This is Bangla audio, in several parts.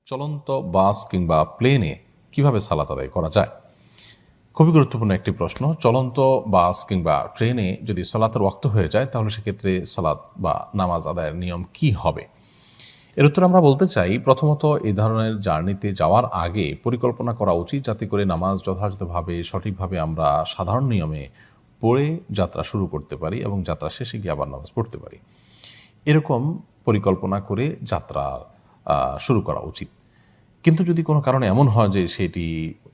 চলন্ত বাস কিংবা প্লেনে কিভাবে সালাত আদায় করা যায়? খুবই গুরুত্বপূর্ণ একটি প্রশ্ন। চলন্ত বাস কিংবা ট্রেনে যদি সালাতের ওয়াক্ত হয়ে যায় তাহলে সেক্ষেত্রে সালাত বা নামাজ আদায়ের নিয়ম কি হবে? এর উত্তর আমরা বলতে চাই, প্রথমত এই ধরনের জার্নিতে যাওয়ার আগে পরিকল্পনা করা উচিত, যাতে করে নামাজ যথাযথভাবে সঠিকভাবে আমরা সাধারণ নিয়মে পড়ে যাত্রা শুরু করতে পারি এবং যাত্রা শেষে গিয়ে আবার নামাজ পড়তে পারি। এরকম পরিকল্পনা করে যাত্রা শুরু করা উচিত। কিন্তু যদি কোনো কারণে এমন হয় যে সেটি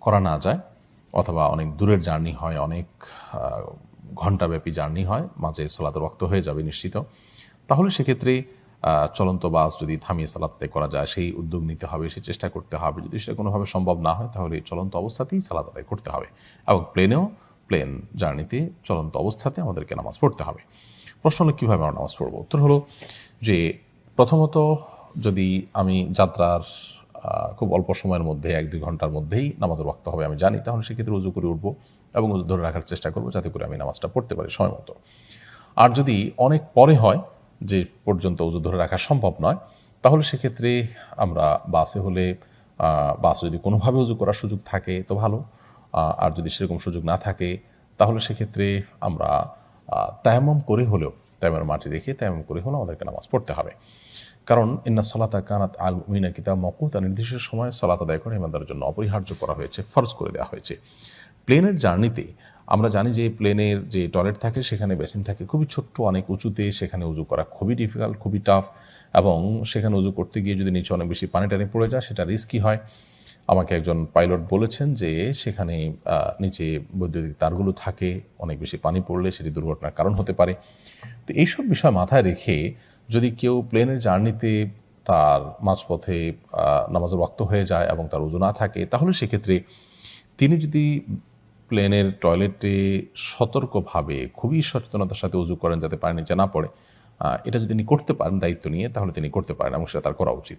করা না যায়, অথবা অনেক দূরের জার্নি হয়, অনেক ঘণ্টাব্যাপী জার্নি হয়, মাঝে সালাতের ওয়াক্ত হয়ে যাবে নিশ্চিত, তাহলে সেক্ষেত্রে চলন্ত বাস যদি থামিয়ে সালাত আদায় করা যায় সেই উদ্যোগ নিতে হবে, সেই চেষ্টা করতে হবে। যদি সেটা কোনোভাবে সম্ভব না হয় তাহলে চলন্ত অবস্থাতেই সালাত আদায় করতে হবে। এবং প্লেন জার্নিতে চলন্ত অবস্থাতে আমাদেরকে নামাজ পড়তে হবে। প্রশ্ন হলো কীভাবে আমরা নামাজ পড়ব? উত্তর হলো যে প্রথমত যদি আমি যাত্রার খুব অল্প সময়ের মধ্যে 1-2 ঘন্টার মধ্যেই নামাজের ওয়াক্ত হবে আমি জানি, তাহলে সেক্ষেত্রে উজু করে উঠবো এবং উজু ধরে রাখার চেষ্টা করবো যাতে করে আমি নামাজটা পড়তে পারি সময় মতো। আর যদি অনেক পরে হয়, যে পর্যন্ত উজু ধরে রাখা সম্ভব নয়, তাহলে সেক্ষেত্রে আমরা বাসে হলে বাসে যদি কোনোভাবে উজু করার সুযোগ থাকে তো ভালো। আর যদি সেরকম সুযোগ না থাকে তাহলে সেক্ষেত্রে আমরা তায়াম্মুম করে হলেও, তায়াম্মুমের মাটি রেখে তায়াম্মুম করে হলেও আমাদেরকে নামাজ পড়তে হবে। কারণ ইন্না সালাতা কানাত আল মুমিনিনা কিতাব মাওকুতা, নির্দিষ্ট সময়ে সালাত আদায় করা ইমানদারের জন্য অপরিহার্য করা হয়েছে, ফরজ করে দেওয়া হয়েছে। প্লেনের জার্নিতে আমরা জানি যে প্লেনের যে টয়লেট থাকে সেখানে বেসিন থাকে খুবই ছোট্ট, অনেক উঁচুতে, সেখানে উজু করা খুবই ডিফিকাল্ট, খুবই টাফ, এবং সেখানে উজু করতে গিয়ে যদি নিচে অনেক বেশি পানি টানি পড়ে যায় সেটা রিস্কি হয়। আমাকে একজন পাইলট বলেছেন যে সেখানে নিচে বৈদ্যুতিক তারগুলো থাকে, অনেক বেশি পানি পড়লে সেটি দুর্ঘটনার কারণ হতে পারে। তো এইসব বিষয় মাথায় রেখে যদি কেউ প্লেনের জার্নিতে তার মাঝপথে নামাজের ওয়াক্ত হয়ে যায় এবং তার উজু না থাকে, তাহলে সেক্ষেত্রে তিনি যদি প্লেনের টয়লেটে সতর্কভাবে খুবই সচেতনতার সাথে উজু করেন যাতে পানি নিচে না পড়ে, এটা যদি তিনি করতে পারেন দায়িত্ব নিয়ে, তাহলে তিনি করতে পারেন এবং সেটা তার করা উচিত।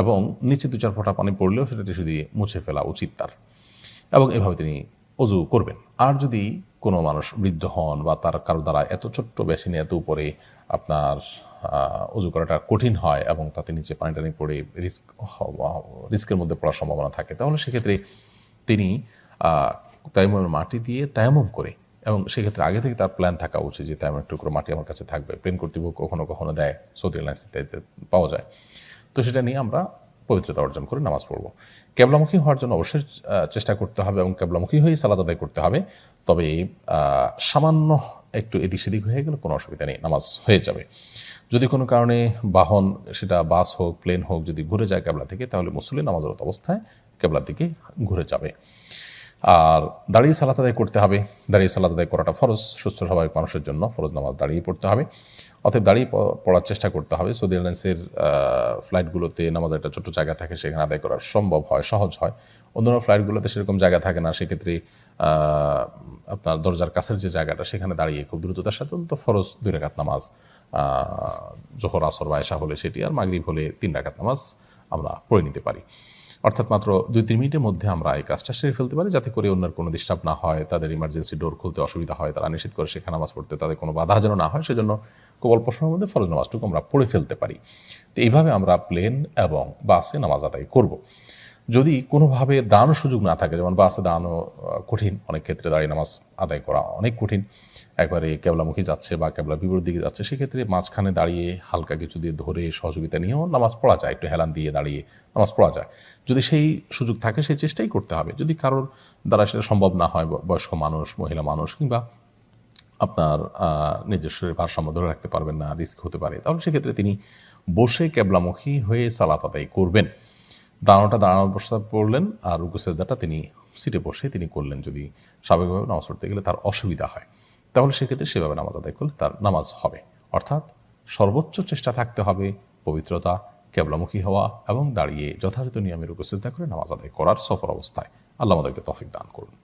এবং নিচে 2-4 ফোঁটা পানি পড়লেও সেটা টিস্যু দিয়ে মুছে ফেলা উচিত তার, এবং এভাবে তিনি অজু করবেন। আর যদি কোনো মানুষ বৃদ্ধ হন বা তার কারো দ্বারা এত ছোট্ট বেসিনে এত উপরে আপনার অজু করাটা কঠিন হয় এবং তাতে নিচে পানি টানি পড়ে রিস্কের মধ্যে পড়ার সম্ভাবনা থাকে, তাহলে সেক্ষেত্রে তিনি তায়াম্মুমের মাটি দিয়ে তায়াম্মুম করে, এবং সেক্ষেত্রে আগে থেকে তার প্ল্যান থাকা উচিত যে তায়াম্মুমের টুকরো মাটি আমার কাছে থাকবে, প্লেন কর্তৃপক্ষ কখনো কখনো দেয়, সৌদি এয়ারলাইন্স ইত্যাদিতে পাওয়া যায়, তো সেটা নিয়ে আমরা পবিত্রতা অর্জন করে নামাজ পড়ব। কেবলামুখী হওয়ার জন্য অবশ্যই চেষ্টা করতে হবে এবং কেবলামুখী হয়েই সালাত আদায় করতে হবে। তবে সামান্য একটু এদিক সেদিক হয়ে গেলে কোনো অসুবিধা নেই, নামাজ হয়ে যাবে। যদি কোনো কারণে বাহন, সেটা বাস হোক প্লেন হোক, যদি ঘুরে যায় কেবলা থেকে, তাহলে মুসল্লি নামাজরত অবস্থায় কেবলার দিকে ঘুরে যাবে। আর দাঁড়িয়ে সালাত আদায় করতে হবে। দাঁড়িয়ে সালাত আদায় করাটা ফরজ, সুস্থ স্বাভাবিক মানুষের জন্য ফরজ নামাজ দাঁড়িয়ে পড়তে হবে। অতএব দাঁড়িয়ে পড়ার চেষ্টা করতে হবে। সৌদি এয়ারলাইন্সের ফ্লাইটগুলোতে নামাজের একটা ছোট্ট জায়গা থাকে, সেখানে আদায় করা সম্ভব হয়, সহজ হয়। অন্যান্য ফ্লাইটগুলোতে সেরকম জায়গা থাকে না, সেক্ষেত্রে আপনার দরজার কাছের যে জায়গাটা সেখানে দাঁড়িয়ে খুব দ্রুততার সাথে তো ফরজ 2 রাকাত নামাজ, জোহর আসর বা এশা হলে সেটি, আর মাগরিব হলে 3 রাকাত নামাজ আমরা পড়ে নিতে পারি। অর্থাৎ মাত্র 2-3 মিনিটের মধ্যে আমরা এই কাজটা সেরে ফেলতে পারি, যাতে করে অন্যের কোনো ডিস্টার্ব না হয়, তাদের ইমার্জেন্সি ডোর খুলতে অসুবিধা হয়, তারা নিষেধ করে সেখানে নামাজ পড়তে, তাদের কোনো বাধা যেন না হয়, সেজন্য খুব অল্প সময়ের মধ্যে ফরজ নামাজটুকু আমরা পড়ে ফেলতে পারি। তো এইভাবে আমরা প্লেন এবং বাসে নামাজ আদায় করব। যদি কোনোভাবে দাঁড়ানোর সুযোগ না থাকে, যেমন বাসে দাঁড়ানো কঠিন, অনেক ক্ষেত্রে দাঁড়িয়ে নামাজ আদায় করা অনেক কঠিন, একবারে কেবলামুখী যাচ্ছে বা কেবলা বিপরীত দিকে যাচ্ছে, সেক্ষেত্রে মাঝখানে দাঁড়িয়ে হালকা কিছু দিয়ে ধরে সহযোগিতা নিয়েও নামাজ পড়া যায়, একটু হেলান দিয়ে দাঁড়িয়ে নামাজ পড়া যায়। যদি সেই সুযোগ থাকে সেই চেষ্টাই করতে হবে। যদি কারোর দ্বারা সেটা সম্ভব না হয়, বয়স্ক মানুষ, মহিলা মানুষ, কিংবা আপনার নিজের শরীর ভারসাম্য ধরে রাখতে পারবেন না, রিস্ক হতে পারে, তাহলে সেক্ষেত্রে তিনি বসে কেবলামুখী হয়ে সালাত আদায় করবেন। দাঁড়ানোর অবস্থা পড়লেন, আর রুকু সেজদাটা তিনি সিটে বসে তিনি করলেন। যদি স্বাভাবিকভাবে নামাজ পড়তে গেলে তার অসুবিধা হয়, তাহলে সেক্ষেত্রে সেভাবে নামাজ আদায় করলে তার নামাজ হবে। অর্থাৎ সর্বোচ্চ চেষ্টা থাকতে হবে পবিত্রতা, কেবলামুখী হওয়া এবং দাঁড়িয়ে যথাযথ নিয়মে রুকু সেজদা করে নামাজ আদায় করার সফর অবস্থায়। আল্লাহ আমাদেরকে তৌফিক দান করুন।